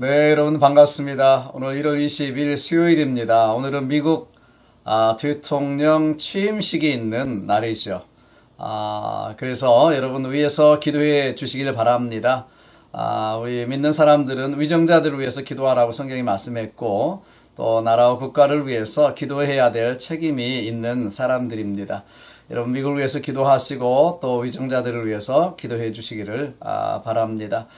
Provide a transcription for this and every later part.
네, 여러분 반갑습니다. 오늘 1월 20일 수요일입니다. 오늘은 미국 대통령 취임식이 있는 날이죠. 그래서 여러분 위해서 기도해 주시길 바랍니다. 우리 믿는 사람들은 위정자들을 위해서 기도하라고 성경이 말씀했고 또 나라와 국가를 위해서 기도해야 될 책임이 있는 사람들입니다. 여러분 미국을 위해서 기도하시고 또 위정자들을 위해서 기도해 주시기를 바랍니다.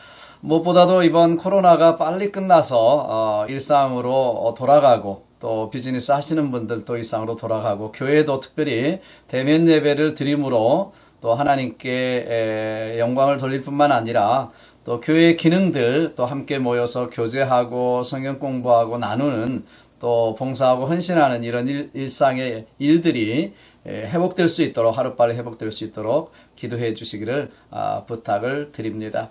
무엇보다도 이번 코로나가 빨리 끝나서 일상으로 돌아가고 또 비즈니스 하시는 분들도 일상으로 돌아가고 교회도 특별히 대면 예배를 드림으로 또 하나님께 영광을 돌릴 뿐만 아니라 또 교회의 기능들 또 함께 모여서 교제하고 성경 공부하고 나누는 또 봉사하고 헌신하는 이런 일상의 일들이 회복될 수 있도록 하루빨리 회복될 수 있도록 기도해 주시기를 부탁을 드립니다.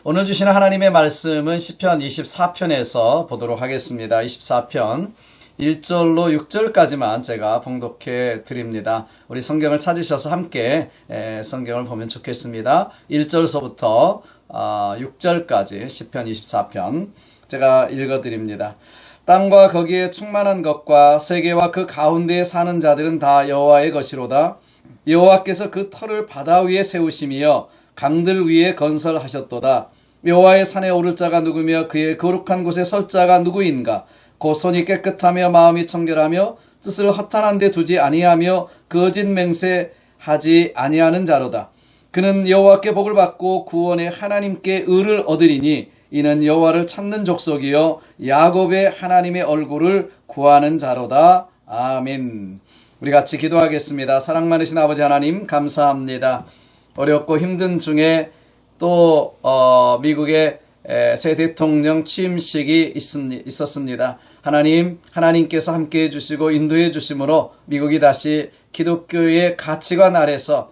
오늘 주시는 하나님의 말씀은 시편 24편에서 보도록 하겠습니다. 24편 1절로 6절까지만 제가 봉독해 드립니다. 우리 성경을 찾으셔서 함께 성경을 보면 좋겠습니다. 1절서부터 6절까지 시편 24편 제가 읽어 드립니다. 땅과 거기에 충만한 것과 세계와 그 가운데에 사는 자들은 다 여호와의 것이로다. 여호와께서 그 터를 바다 위에 세우심이여 강들 위에 건설하셨도다. 여호와의 산에 오를 자가 누구며 그의 거룩한 곳에 설 자가 누구인가? 곧 손이 깨끗하며 마음이 청결하며 뜻을 허탄한 데 두지 아니하며 거짓 맹세하지 아니하는 자로다. 그는 여호와께 복을 받고 구원의 하나님께 의를 얻으리니 이는 여호와를 찾는 족속이요 야곱의 하나님의 얼굴을 구하는 자로다. 아멘. 우리 같이 기도하겠습니다. 사랑 많으신 아버지 하나님 감사합니다. 어렵고 힘든 중에 또 미국의 새 대통령 취임식이 있었습니다. 하나님께서 함께해 주시고 인도해 주심으로 미국이 다시 기독교의 가치관 아래서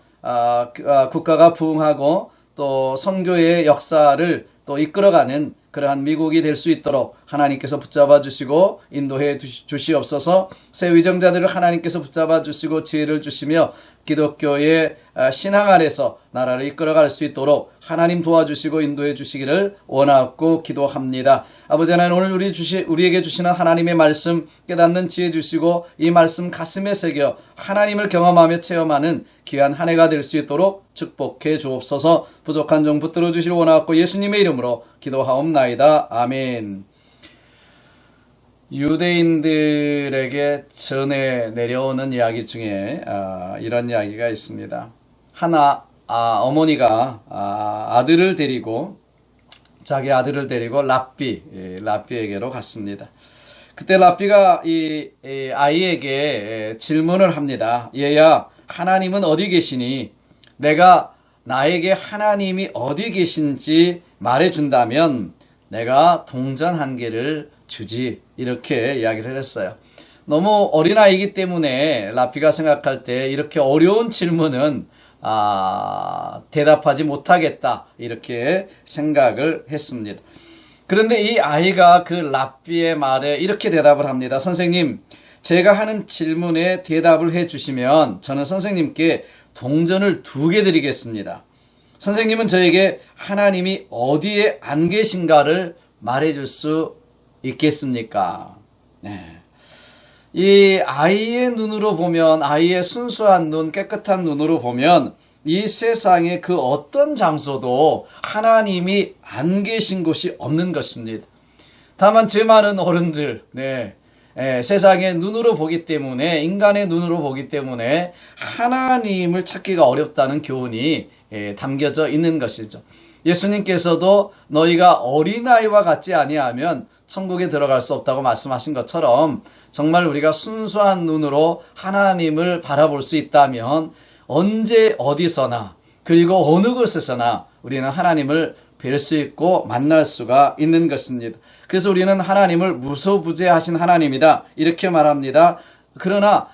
국가가 부흥하고 또 선교의 역사를 또 이끌어가는 그러한 미국이 될 수 있도록 하나님께서 붙잡아 주시고 인도해 주시옵소서. 새 위정자들을 하나님께서 붙잡아 주시고 지혜를 주시며 기독교의 신앙 아래서 나라를 이끌어갈 수 있도록 하나님 도와주시고 인도해 주시기를 원하고 기도합니다. 아버지 하나님, 오늘 우리에게 주시는 하나님의 말씀 깨닫는 지혜 주시고 이 말씀 가슴에 새겨 하나님을 경험하며 체험하는 귀한 한 해가 될 수 있도록 축복해 주옵소서. 부족한 종 붙들어 주시길 원하고 예수님의 이름으로 기도하옵나이다. 아멘. 유대인들에게 전해 내려오는 이야기 중에 이런 이야기가 있습니다. 어머니가 자기 아들을 데리고 랍비에게로 갔습니다. 그때 랍비가 이 아이에게 질문을 합니다. 얘야, 하나님은 어디 계시니? 내가 나에게 하나님이 어디 계신지 말해준다면 내가 동전 1개를 주지. 이렇게 이야기를 했어요. 너무 어린아이이기 때문에 랍비가 생각할 때 이렇게 어려운 질문은 대답하지 못하겠다. 이렇게 생각을 했습니다. 그런데 이 아이가 그 랍비의 말에 이렇게 대답을 합니다. 선생님, 제가 하는 질문에 대답을 해주시면 저는 선생님께 동전을 2개 드리겠습니다. 선생님은 저에게 하나님이 어디에 안 계신가를 말해줄 수 있겠습니까? 네. 이 아이의 눈으로 보면, 아이의 순수한 눈, 깨끗한 눈으로 보면 이 세상의 그 어떤 장소도 하나님이 안 계신 곳이 없는 것입니다. 다만 죄 많은 어른들, 세상의 눈으로 보기 때문에, 인간의 눈으로 보기 때문에 하나님을 찾기가 어렵다는 교훈이 담겨져 있는 것이죠. 예수님께서도 너희가 어린아이와 같지 아니하면 천국에 들어갈 수 없다고 말씀하신 것처럼 정말 우리가 순수한 눈으로 하나님을 바라볼 수 있다면 언제 어디서나 그리고 어느 곳에서나 우리는 하나님을 뵐 수 있고 만날 수가 있는 것입니다. 그래서 우리는 하나님을 무소부재하신 하나님이다 이렇게 말합니다. 그러나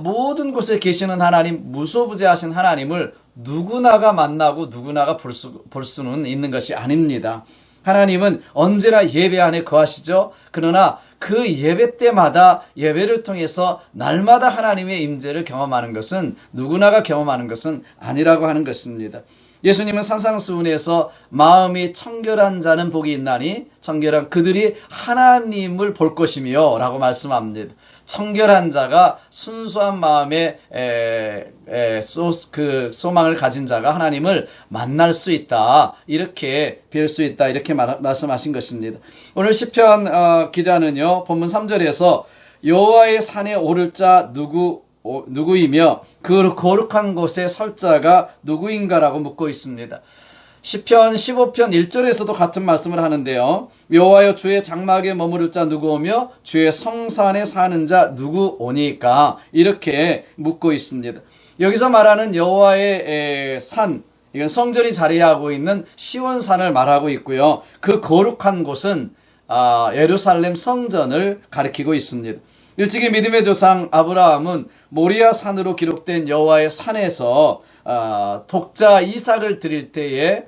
모든 곳에 계시는 하나님, 무소부재하신 하나님을 누구나가 만나고 누구나가 볼 수는 있는 것이 아닙니다. 하나님은 언제나 예배 안에 거하시죠. 그러나 그 예배 때마다 예배를 통해서 날마다 하나님의 임재를 경험하는 것은 누구나가 경험하는 것은 아니라고 하는 것입니다. 예수님은 산상수훈에서 마음이 청결한 자는 복이 있나니 청결한 그들이 하나님을 볼 것이며 라고 말씀합니다. 청결한 자가 순수한 마음에 소망을 가진 자가 하나님을 만날 수 있다. 이렇게 뵐 수 있다. 이렇게 말씀하신 것입니다. 오늘 시편 기자는요. 본문 3절에서 여호와의 산에 오를 자 누구이며 그 거룩한 곳에 설 자가 누구인가라고 묻고 있습니다. 시편 15편 1절에서도 같은 말씀을 하는데요. 여호와여 주의 장막에 머무를 자 누구오며 주의 성산에 사는 자 누구오니까 이렇게 묻고 있습니다. 여기서 말하는 여호와의 산, 이건 성전이 자리하고 있는 시온산을 말하고 있고요. 그 거룩한 곳은 예루살렘 성전을 가리키고 있습니다. 일찍이 믿음의 조상 아브라함은 모리아 산으로 기록된 여호와의 산에서 독자 이삭을 드릴 때에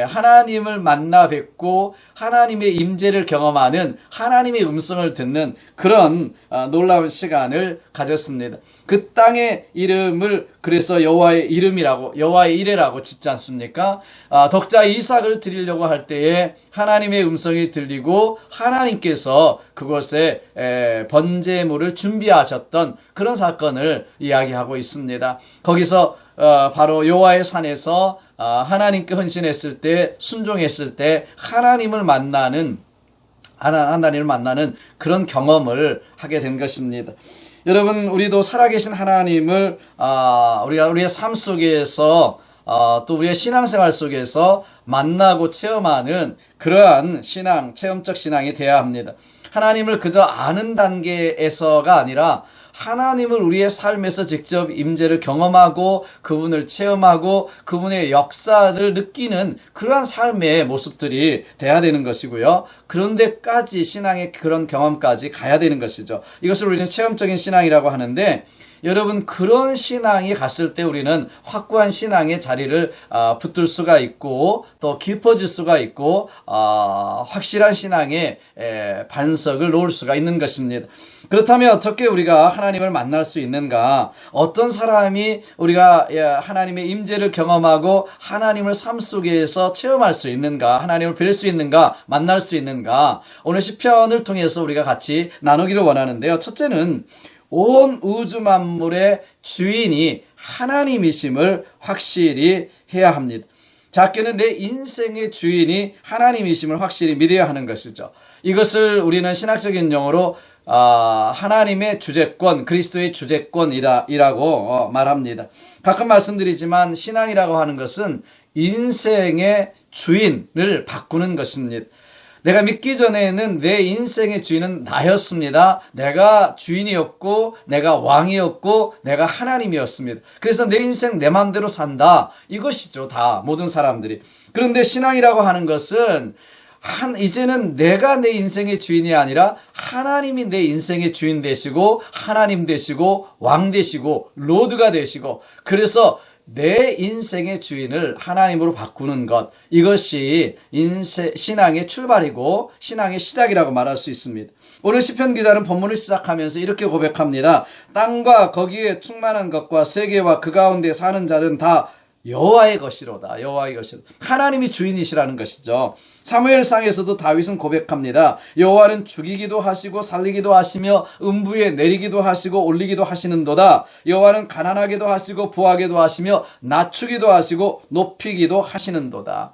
하나님을 만나 뵙고 하나님의 임재를 경험하는 하나님의 음성을 듣는 그런 놀라운 시간을 가졌습니다. 그 땅의 이름을 그래서 여호와의 이름이라고 여호와의 이레라고 짓지 않습니까? 독자 이삭을 드리려고 할 때에 하나님의 음성이 들리고 하나님께서 그곳에 번제물을 준비하셨던 그런 사건을 이야기하고 있습니다. 거기서 바로 여호와의 산에서 하나님께 헌신했을 때 순종했을 때 하나님을 만나는 그런 경험을 하게 된 것입니다. 여러분 우리도 살아계신 하나님을 우리의 삶 속에서 또 우리의 신앙생활 속에서 만나고 체험하는 그러한 신앙, 체험적 신앙이 되어야 합니다. 하나님을 그저 아는 단계에서가 아니라 하나님을 우리의 삶에서 직접 임재를 경험하고 그분을 체험하고 그분의 역사를 느끼는 그러한 삶의 모습들이 돼야 되는 것이고요. 그런데까지 신앙의 그런 경험까지 가야 되는 것이죠. 이것을 우리는 체험적인 신앙이라고 하는데 여러분 그런 신앙이 갔을 때 우리는 확고한 신앙의 자리를 붙들 수가 있고 또 깊어질 수가 있고 확실한 신앙의 반석을 놓을 수가 있는 것입니다. 그렇다면 어떻게 우리가 하나님을 만날 수 있는가? 어떤 사람이 우리가 하나님의 임재를 경험하고 하나님을 삶 속에서 체험할 수 있는가? 하나님을 뵐 수 있는가? 만날 수 있는가? 오늘 시편을 통해서 우리가 같이 나누기를 원하는데요. 첫째는 온 우주 만물의 주인이 하나님이심을 확실히 해야 합니다. 작게는 내 인생의 주인이 하나님이심을 확실히 믿어야 하는 것이죠. 이것을 우리는 신학적인 용어로 하나님의 주재권, 그리스도의 주재권이라고 말합니다. 가끔 말씀드리지만 신앙이라고 하는 것은 인생의 주인을 바꾸는 것입니다. 내가 믿기 전에는 내 인생의 주인은 나였습니다. 내가 주인이었고 내가 왕이었고 내가 하나님이었습니다. 그래서 내 인생 내 마음대로 산다. 이것이죠. 다 모든 사람들이. 그런데 신앙이라고 하는 것은 이제는 내가 내 인생의 주인이 아니라 하나님이 내 인생의 주인 되시고 하나님 되시고 왕 되시고 로드가 되시고 그래서 내 인생의 주인을 하나님으로 바꾸는 것, 이것이 신앙의 출발이고 신앙의 시작이라고 말할 수 있습니다. 오늘 시편 기자는 본문을 시작하면서 이렇게 고백합니다. 땅과 거기에 충만한 것과 세계와 그 가운데 사는 자는 다 여호와의 것이로다. 여호와의 것이로다. 하나님이 주인이시라는 것이죠. 사무엘상에서도 다윗은 고백합니다. 여호와는 죽이기도 하시고 살리기도 하시며 음부에 내리기도 하시고 올리기도 하시는도다. 여호와는 가난하게도 하시고 부하게도 하시며 낮추기도 하시고 높이기도 하시는도다.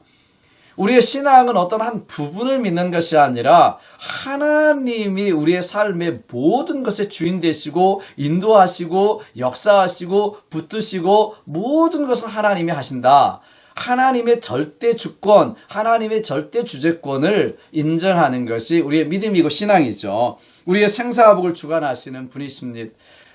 우리의 신앙은 어떤 한 부분을 믿는 것이 아니라 하나님이 우리의 삶의 모든 것의 주인 되시고 인도하시고 역사하시고 붙드시고 모든 것을 하나님이 하신다. 하나님의 절대 주권, 하나님의 절대 주재권을 인정하는 것이 우리의 믿음이고 신앙이죠. 우리의 생사화복을 주관하시는 분이십니다.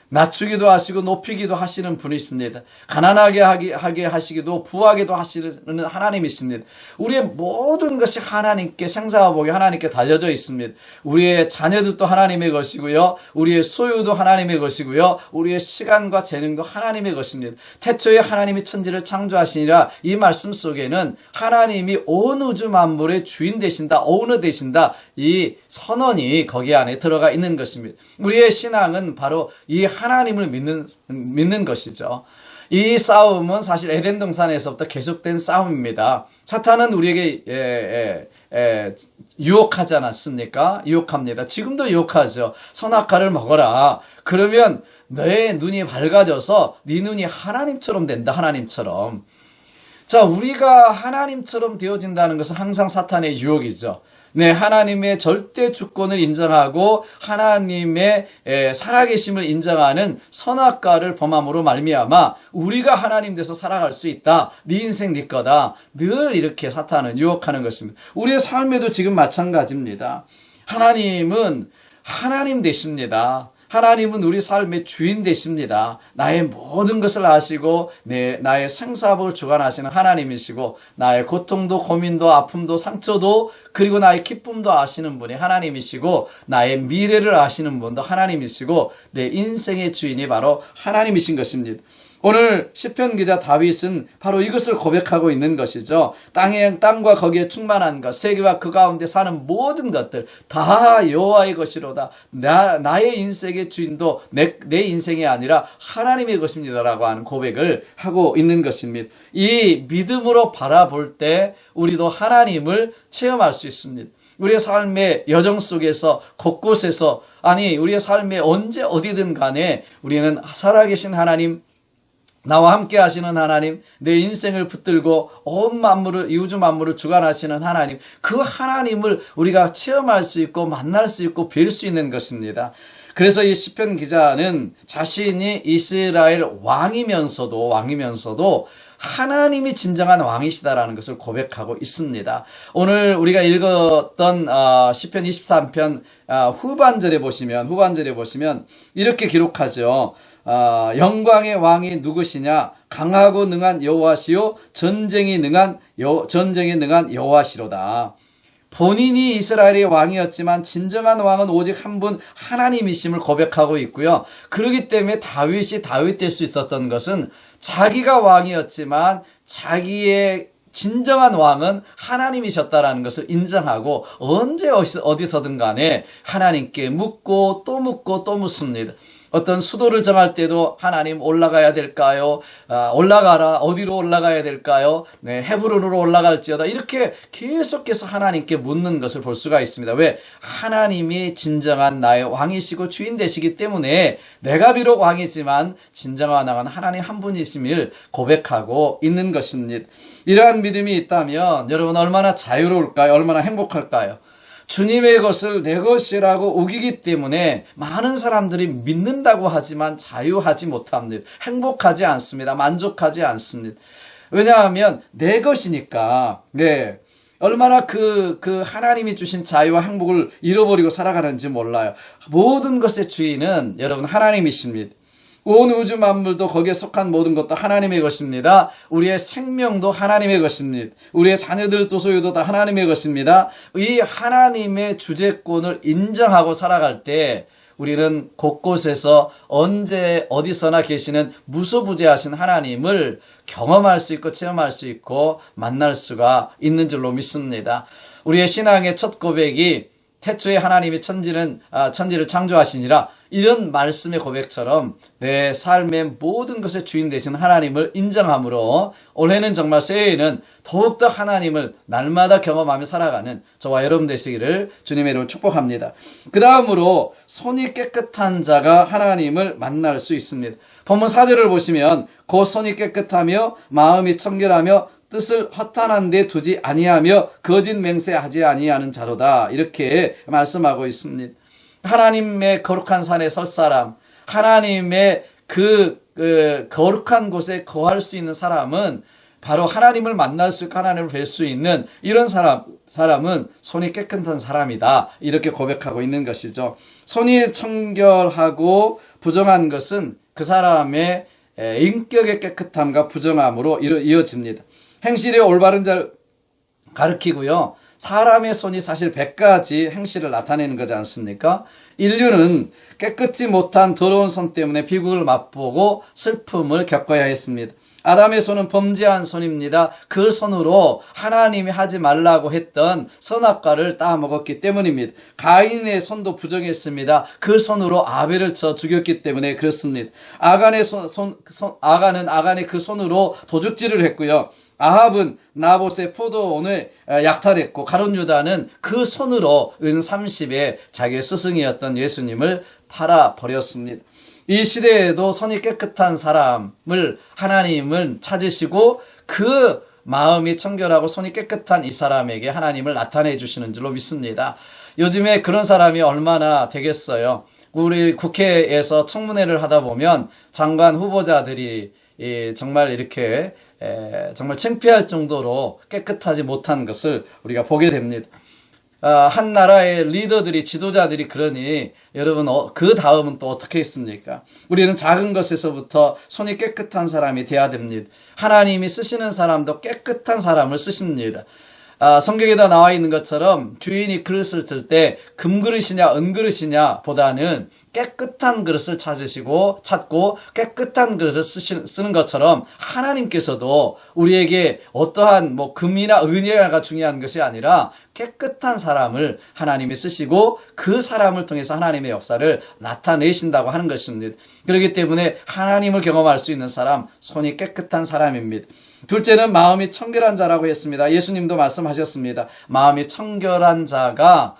낮추기도 하시고 높이기도 하시는 분이십니다. 가난하게 하게 하시기도 부하게도 하시는 하나님이십니다. 우리의 모든 것이 하나님께 생사화복이 하나님께 달려져 있습니다. 우리의 자녀들도 하나님의 것이고요. 우리의 소유도 하나님의 것이고요. 우리의 시간과 재능도 하나님의 것입니다. 태초에 하나님이 천지를 창조하시니라 이 말씀 속에는 하나님이 온 우주 만물의 주인 되신다. 오너 되신다. 이 선언이 거기 안에 들어가 있는 것입니다. 우리의 신앙은 바로 이 하나님을 믿는 것이죠. 이 싸움은 사실 에덴 동산에서부터 계속된 싸움입니다. 사탄은 우리에게 유혹하지 않았습니까? 유혹합니다. 지금도 유혹하죠. 선악과를 먹어라. 그러면 내 눈이 밝아져서 네 눈이 하나님처럼 된다. 하나님처럼. 자, 우리가 하나님처럼 되어진다는 것은 항상 사탄의 유혹이죠. 네, 하나님의 절대 주권을 인정하고 하나님의 살아계심을 인정하는 선악과를 범함으로 말미암아 우리가 하나님 돼서 살아갈 수 있다. 네 인생 네 거다. 늘 이렇게 사탄은 유혹하는 것입니다. 우리의 삶에도 지금 마찬가지입니다. 하나님은 하나님 되십니다. 하나님은 우리 삶의 주인 되십니다. 나의 모든 것을 아시고 나의 생사복을 주관하시는 하나님이시고 나의 고통도 고민도 아픔도 상처도 그리고 나의 기쁨도 아시는 분이 하나님이시고 나의 미래를 아시는 분도 하나님이시고 내 인생의 주인이 바로 하나님이신 것입니다. 오늘 시편 기자 다윗은 바로 이것을 고백하고 있는 것이죠. 땅과 거기에 충만한 것, 세계와 그 가운데 사는 모든 것들 다 여호와의 것이로다. 나의 인생의 주인도 내 인생이 아니라 하나님의 것입니다라고 하는 고백을 하고 있는 것입니다. 이 믿음으로 바라볼 때 우리도 하나님을 체험할 수 있습니다. 우리의 삶의 여정 속에서 곳곳에서 우리의 삶의 언제 어디든 간에 우리는 살아계신 하나님, 나와 함께 하시는 하나님, 내 인생을 붙들고 온 만물을, 이 우주 만물을 주관하시는 하나님, 그 하나님을 우리가 체험할 수 있고 만날 수 있고 뵐 수 있는 것입니다. 그래서 이 시편 기자는 자신이 이스라엘 왕이면서도 하나님이 진정한 왕이시다라는 것을 고백하고 있습니다. 오늘 우리가 읽었던 시편 23편 후반절에 보시면 이렇게 기록하죠. 영광의 왕이 누구시냐? 강하고 능한 여호와시요 전쟁에 능한 여호와시로다. 본인이 이스라엘의 왕이었지만 진정한 왕은 오직 한 분 하나님이심을 고백하고 있고요. 그렇기 때문에 다윗이 다윗 될 수 있었던 것은 자기가 왕이었지만 자기의 진정한 왕은 하나님이셨다라는 것을 인정하고 언제 어디서든 간에 하나님께 묻고 또 묻습니다. 어떤 수도를 정할 때도 하나님 올라가야 될까요? 올라가라. 어디로 올라가야 될까요? 네, 헤브론으로 올라갈지어다. 이렇게 계속해서 하나님께 묻는 것을 볼 수가 있습니다. 왜? 하나님이 진정한 나의 왕이시고 주인 되시기 때문에 내가 비록 왕이지만 진정한 왕은 하나님 한 분이심을 고백하고 있는 것입니다. 이러한 믿음이 있다면 여러분 얼마나 자유로울까요? 얼마나 행복할까요? 주님의 것을 내 것이라고 우기기 때문에 많은 사람들이 믿는다고 하지만 자유하지 못합니다. 행복하지 않습니다. 만족하지 않습니다. 왜냐하면 내 것이니까. 네. 얼마나 그 하나님이 주신 자유와 행복을 잃어버리고 살아가는지 몰라요. 모든 것의 주인은 여러분 하나님이십니다. 온 우주 만물도 거기에 속한 모든 것도 하나님의 것입니다. 우리의 생명도 하나님의 것입니다. 우리의 자녀들도 소유도 다 하나님의 것입니다. 이 하나님의 주재권을 인정하고 살아갈 때 우리는 곳곳에서 언제 어디서나 계시는 무소부재하신 하나님을 경험할 수 있고 체험할 수 있고 만날 수가 있는 줄로 믿습니다. 우리의 신앙의 첫 고백이 태초에 하나님이 천지를 창조하시니라 이런 말씀의 고백처럼 내 삶의 모든 것의 주인 되신 하나님을 인정함으로 올해는 정말 새해에는 더욱더 하나님을 날마다 경험하며 살아가는 저와 여러분 되시기를 주님의 이름으로 축복합니다. 그 다음으로 손이 깨끗한 자가 하나님을 만날 수 있습니다. 본문 4절을 보시면 곧 손이 깨끗하며 마음이 청결하며 뜻을 허탄한 데 두지 아니하며 거짓 맹세하지 아니하는 자로다. 이렇게 말씀하고 있습니다. 하나님의 거룩한 산에 설 사람, 하나님의 그 거룩한 곳에 거할 수 있는 사람은 바로 하나님을 만날 수 있고 하나님을 뵐 수 있는 이런 사람은 손이 깨끗한 사람이다. 이렇게 고백하고 있는 것이죠. 손이 청결하고 부정한 것은 그 사람의 인격의 깨끗함과 부정함으로 이어집니다. 행실이 올바른 자를 가리키고요. 사람의 손이 사실 100가지 행실을 나타내는 거지 않습니까? 인류는 깨끗지 못한 더러운 손 때문에 비극을 맛보고 슬픔을 겪어야 했습니다. 아담의 손은 범죄한 손입니다. 그 손으로 하나님이 하지 말라고 했던 선악과를 따먹었기 때문입니다. 가인의 손도 부정했습니다. 그 손으로 아벨을 쳐 죽였기 때문에 그렇습니다. 아간은 아간의 그 손으로 도둑질을 했고요. 아합은 나봇의 포도원을 약탈했고, 가룟 유다는 그 손으로 은 30에 자기의 스승이었던 예수님을 팔아버렸습니다. 이 시대에도 손이 깨끗한 사람을 하나님은 찾으시고, 그 마음이 청결하고 손이 깨끗한 이 사람에게 하나님을 나타내 주시는 줄로 믿습니다. 요즘에 그런 사람이 얼마나 되겠어요. 우리 국회에서 청문회를 하다 보면 장관 후보자들이 정말 이렇게 정말 창피할 정도로 깨끗하지 못한 것을 우리가 보게 됩니다. 한 나라의 리더들이, 지도자들이 그러니 여러분 그 다음은 또 어떻게 했습니까? 우리는 작은 것에서부터 손이 깨끗한 사람이 돼야 됩니다. 하나님이 쓰시는 사람도 깨끗한 사람을 쓰십니다. 성경에다 나와 있는 것처럼 주인이 그릇을 들 때 금그릇이냐 은그릇이냐 보다는 깨끗한 그릇을 찾고 깨끗한 그릇을 쓰는 것처럼, 하나님께서도 우리에게 어떠한 금이나 은이가 중요한 것이 아니라 깨끗한 사람을 하나님이 쓰시고 그 사람을 통해서 하나님의 역사를 나타내신다고 하는 것입니다. 그렇기 때문에 하나님을 경험할 수 있는 사람, 손이 깨끗한 사람입니다. 둘째는 마음이 청결한 자라고 했습니다. 예수님도 말씀하셨습니다. 마음이 청결한 자가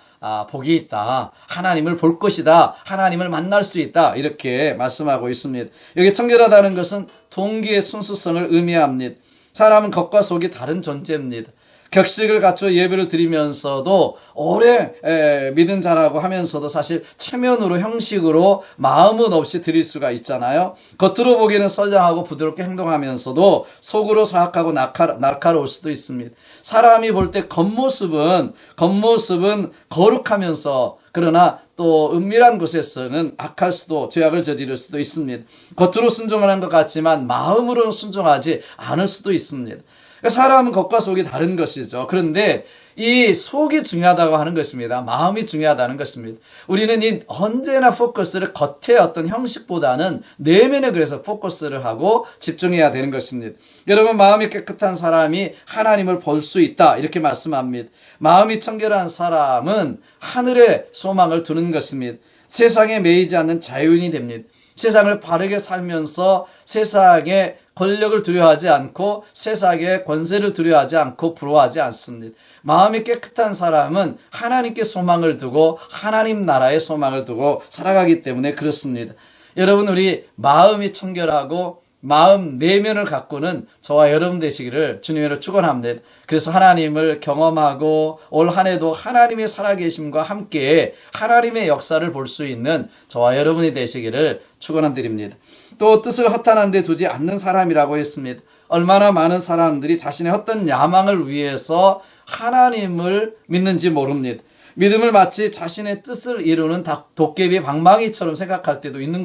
복이 있다. 하나님을 볼 것이다. 하나님을 만날 수 있다. 이렇게 말씀하고 있습니다. 여기 청결하다는 것은 동기의 순수성을 의미합니다. 사람은 겉과 속이 다른 존재입니다. 격식을 갖춰 예배를 드리면서도 오래 믿은 자라고 하면서도 사실 체면으로, 형식으로 마음은 없이 드릴 수가 있잖아요. 겉으로 보기에는 선량하고 부드럽게 행동하면서도 속으로 사악하고 날카로울 수도 있습니다. 사람이 볼 때 겉모습은 거룩하면서, 그러나 또 은밀한 곳에서는 악할 수도, 죄악을 저지를 수도 있습니다. 겉으로 순종하는 것 같지만 마음으로는 순종하지 않을 수도 있습니다. 사람은 겉과 속이 다른 것이죠. 그런데 이 속이 중요하다고 하는 것입니다. 마음이 중요하다는 것입니다. 우리는 언제나 포커스를 겉의 어떤 형식보다는 내면에 그래서 포커스를 하고 집중해야 되는 것입니다. 여러분, 마음이 깨끗한 사람이 하나님을 볼 수 있다, 이렇게 말씀합니다. 마음이 청결한 사람은 하늘에 소망을 두는 것입니다. 세상에 매이지 않는 자유인이 됩니다. 세상을 바르게 살면서 세상의 권력을 두려워하지 않고 세상의 권세를 두려워하지 않고 부러워하지 않습니다. 마음이 깨끗한 사람은 하나님께 소망을 두고 하나님 나라에 소망을 두고 살아가기 때문에 그렇습니다. 여러분, 우리 마음이 청결하고 마음 내면을 갖고는 저와 여러분 되시기를 주님으로 축원합니다. 그래서 하나님을 경험하고 올 한 해도 하나님의 살아계심과 함께 하나님의 역사를 볼 수 있는 저와 여러분이 되시기를 축원드립니다. 또 뜻을 허탄한 데 두지 않는 사람이라고 했습니다. 얼마나 많은 사람들이 자신의 헛된 야망을 위해서 하나님을 믿는지 모릅니다. 믿음을 마치 자신의 뜻을 이루는 도깨비 방망이처럼 생각할 때도 있는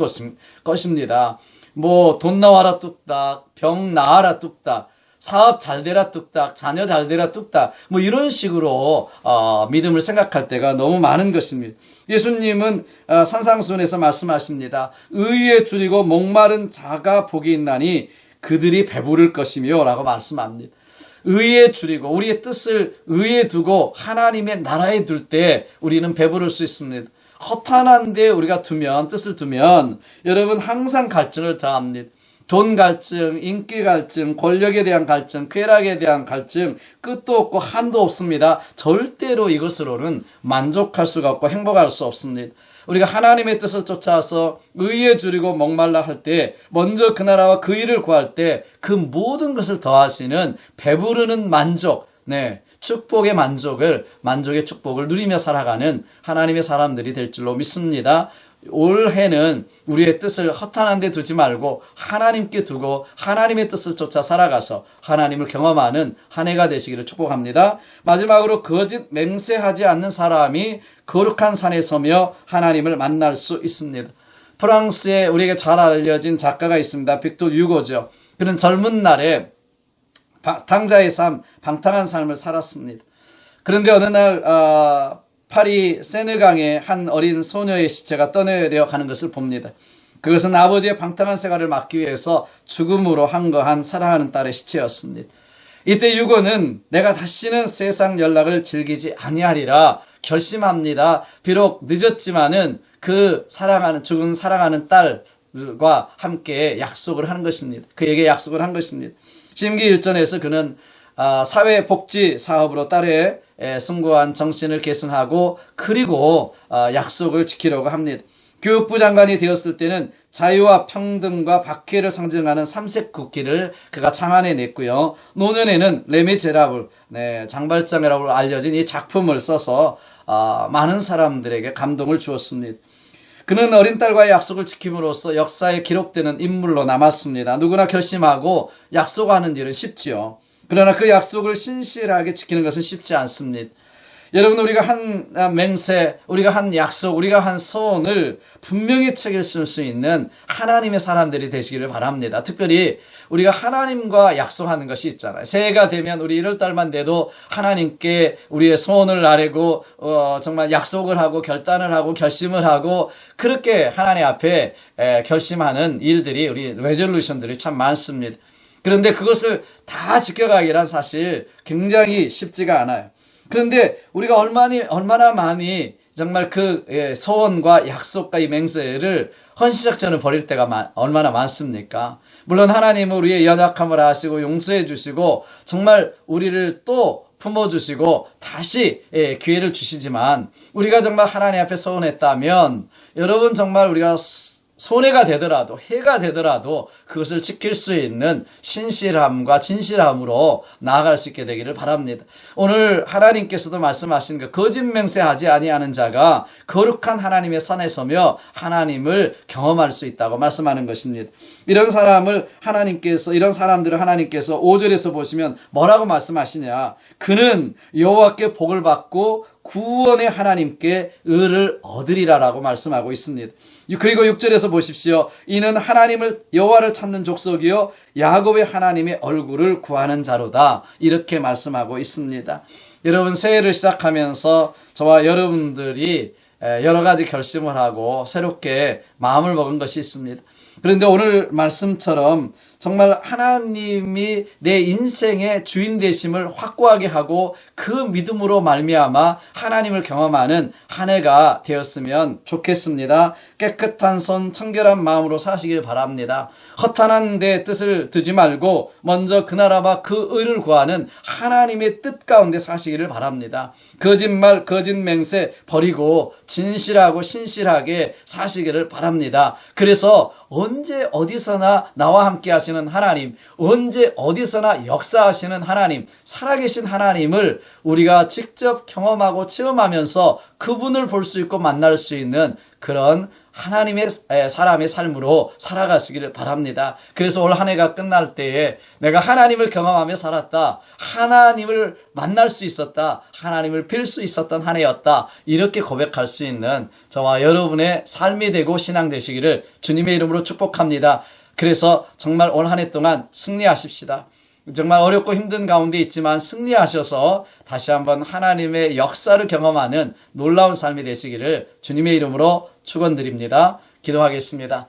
것입니다. 돈 나와라 뚝딱, 병 나아라 뚝딱, 사업 잘 되라 뚝딱, 자녀 잘 되라 뚝딱, 이런 식으로 믿음을 생각할 때가 너무 많은 것입니다. 예수님은 산상수훈에서 말씀하십니다. 의에 줄이고 목마른 자가 복이 있나니 그들이 배부를 것이며 라고 말씀합니다. 의에 줄이고 우리의 뜻을 의에 두고 하나님의 나라에 둘 때 우리는 배부를 수 있습니다. 허탄한데 우리가 뜻을 두면 여러분 항상 갈증을 더합니다. 돈 갈증, 인기 갈증, 권력에 대한 갈증, 쾌락에 대한 갈증, 끝도 없고 한도 없습니다. 절대로 이것으로는 만족할 수가 없고 행복할 수 없습니다. 우리가 하나님의 뜻을 쫓아서 의에 줄이고 목말라 할 때, 먼저 그 나라와 그 일을 구할 때 그 모든 것을 더하시는 배부르는 만족, 축복의 만족의 축복을 누리며 살아가는 하나님의 사람들이 될 줄로 믿습니다. 올해는 우리의 뜻을 허탄한 데 두지 말고 하나님께 두고 하나님의 뜻을 쫓아 살아가서 하나님을 경험하는 한 해가 되시기를 축복합니다. 마지막으로 거짓 맹세하지 않는 사람이 거룩한 산에 서며 하나님을 만날 수 있습니다. 프랑스에 우리에게 잘 알려진 작가가 있습니다. 빅토르 유고죠. 그는 젊은 날에 당자의 삶, 방탕한 삶을 살았습니다. 그런데 어느 날 파리 세느강에 한 어린 소녀의 시체가 떠내려가는 것을 봅니다. 그것은 아버지의 방탕한 생활을 막기 위해서 죽음으로 항거한 사랑하는 딸의 시체였습니다. 이때 유고는 내가 다시는 세상 연락을 즐기지 아니하리라 결심합니다. 비록 늦었지만은 그 죽은 사랑하는 딸과 함께 약속을 하는 것입니다. 그에게 약속을 한 것입니다. 심기 1전에서 그는 사회복지 사업으로 딸의 숭고한 정신을 계승하고 그리고 약속을 지키려고 합니다. 교육부 장관이 되었을 때는 자유와 평등과 박해를 상징하는 삼색 국기를 그가 창안해냈고요. 노년에는 레미제라블, 장발장이라고 알려진 이 작품을 써서 많은 사람들에게 감동을 주었습니다. 그는 어린 딸과의 약속을 지킴으로써 역사에 기록되는 인물로 남았습니다. 누구나 결심하고 약속하는 일은 쉽지요. 그러나 그 약속을 신실하게 지키는 것은 쉽지 않습니다. 여러분, 우리가 한 맹세, 우리가 한 약속, 우리가 한 소원을 분명히 책임질 수 있는 하나님의 사람들이 되시기를 바랍니다. 특별히 우리가 하나님과 약속하는 것이 있잖아요. 새해가 되면 우리 1월달만 돼도 하나님께 우리의 소원을 아뢰고 정말 약속을 하고 결단을 하고 결심을 하고 그렇게 하나님 앞에 결심하는 일들이 우리 레졸루션들이 참 많습니다. 그런데 그것을 다 지켜가기란 사실 굉장히 쉽지가 않아요. 그런데 우리가 얼마나 많이 정말 그 소원과 약속과 이 맹세를 헌신작전을 벌일 때가 얼마나 많습니까? 물론 하나님은 우리의 연약함을 아시고 용서해 주시고 정말 우리를 또 품어주시고 다시 기회를 주시지만 우리가 정말 하나님 앞에 소원했다면 여러분 정말 우리가 손해가 되더라도 해가 되더라도 그것을 지킬 수 있는 신실함과 진실함으로 나아갈 수 있게 되기를 바랍니다. 오늘 하나님께서도 말씀하신 그 거짓 맹세하지 아니하는 자가 거룩한 하나님의 산에 서며 하나님을 경험할 수 있다고 말씀하는 것입니다. 이런 사람들을 하나님께서 5절에서 보시면 뭐라고 말씀하시냐? 그는 여호와께 복을 받고 구원의 하나님께 의를 얻으리라라고 말씀하고 있습니다. 그리고 6절에서 보십시오. 이는 하나님을 여호와를 찾는 족속이요 야곱의 하나님의 얼굴을 구하는 자로다. 이렇게 말씀하고 있습니다. 여러분, 새해를 시작하면서 저와 여러분들이 여러 가지 결심을 하고 새롭게 마음을 먹은 것이 있습니다. 그런데 오늘 말씀처럼 정말 하나님이 내 인생의 주인 되심을 확고하게 하고 그 믿음으로 말미암아 하나님을 경험하는 한 해가 되었으면 좋겠습니다. 깨끗한 손 청결한 마음으로 사시길 바랍니다. 허탄한 데 뜻을 두지 말고 먼저 그 나라와 그 의를 구하는 하나님의 뜻 가운데 사시기를 바랍니다. 거짓말 거짓 맹세 버리고 진실하고 신실하게 사시기를 바랍니다. 그래서 언제 어디서나 나와 함께 하시는 하나님, 언제 어디서나 역사하시는 하나님, 살아계신 하나님을 우리가 직접 경험하고 체험하면서 그분을 볼 수 있고 만날 수 있는 그런 하나님의 사람의 삶으로 살아가시기를 바랍니다. 그래서 올 한 해가 끝날 때에 내가 하나님을 경험하며 살았다, 하나님을 만날 수 있었다, 하나님을 뵐 수 있었던 한 해였다, 이렇게 고백할 수 있는 저와 여러분의 삶이 되고 신앙 되시기를 주님의 이름으로 축복합니다. 그래서 정말 올 한 해 동안 승리하십시다. 정말 어렵고 힘든 가운데 있지만 승리하셔서 다시 한번 하나님의 역사를 경험하는 놀라운 삶이 되시기를 주님의 이름으로 축원드립니다. 기도하겠습니다.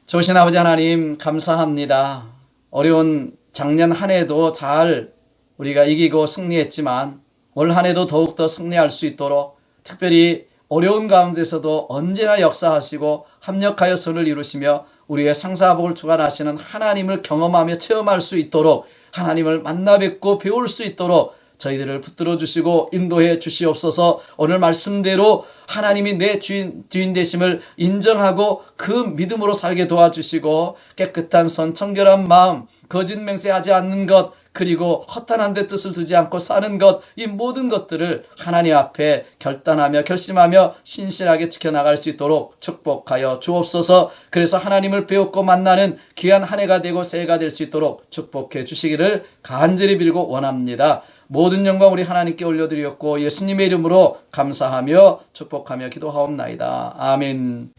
좋으신 아버지 하나님, 감사합니다. 어려운 작년 한 해도 잘 우리가 이기고 승리했지만 올 한 해도 더욱더 승리할 수 있도록 특별히 어려운 가운데서도 언제나 역사하시고 합력하여 선을 이루시며 우리의 상사복을 주관하시는 하나님을 경험하며 체험할 수 있도록, 하나님을 만나 뵙고 배울 수 있도록 저희들을 붙들어 주시고 인도해 주시옵소서. 오늘 말씀대로 하나님이 내 주인 되심을 인정하고 그 믿음으로 살게 도와주시고 깨끗한 손 청결한 마음, 거짓 맹세하지 않는 것, 그리고 허탄한 데 뜻을 두지 않고 사는 것, 이 모든 것들을 하나님 앞에 결단하며 결심하며 신실하게 지켜나갈 수 있도록 축복하여 주옵소서. 그래서 하나님을 배웠고 만나는 귀한 한 해가 되고 새해가 될 수 있도록 축복해 주시기를 간절히 빌고 원합니다. 모든 영광 우리 하나님께 올려드렸고 예수님의 이름으로 감사하며 축복하며 기도하옵나이다. 아멘.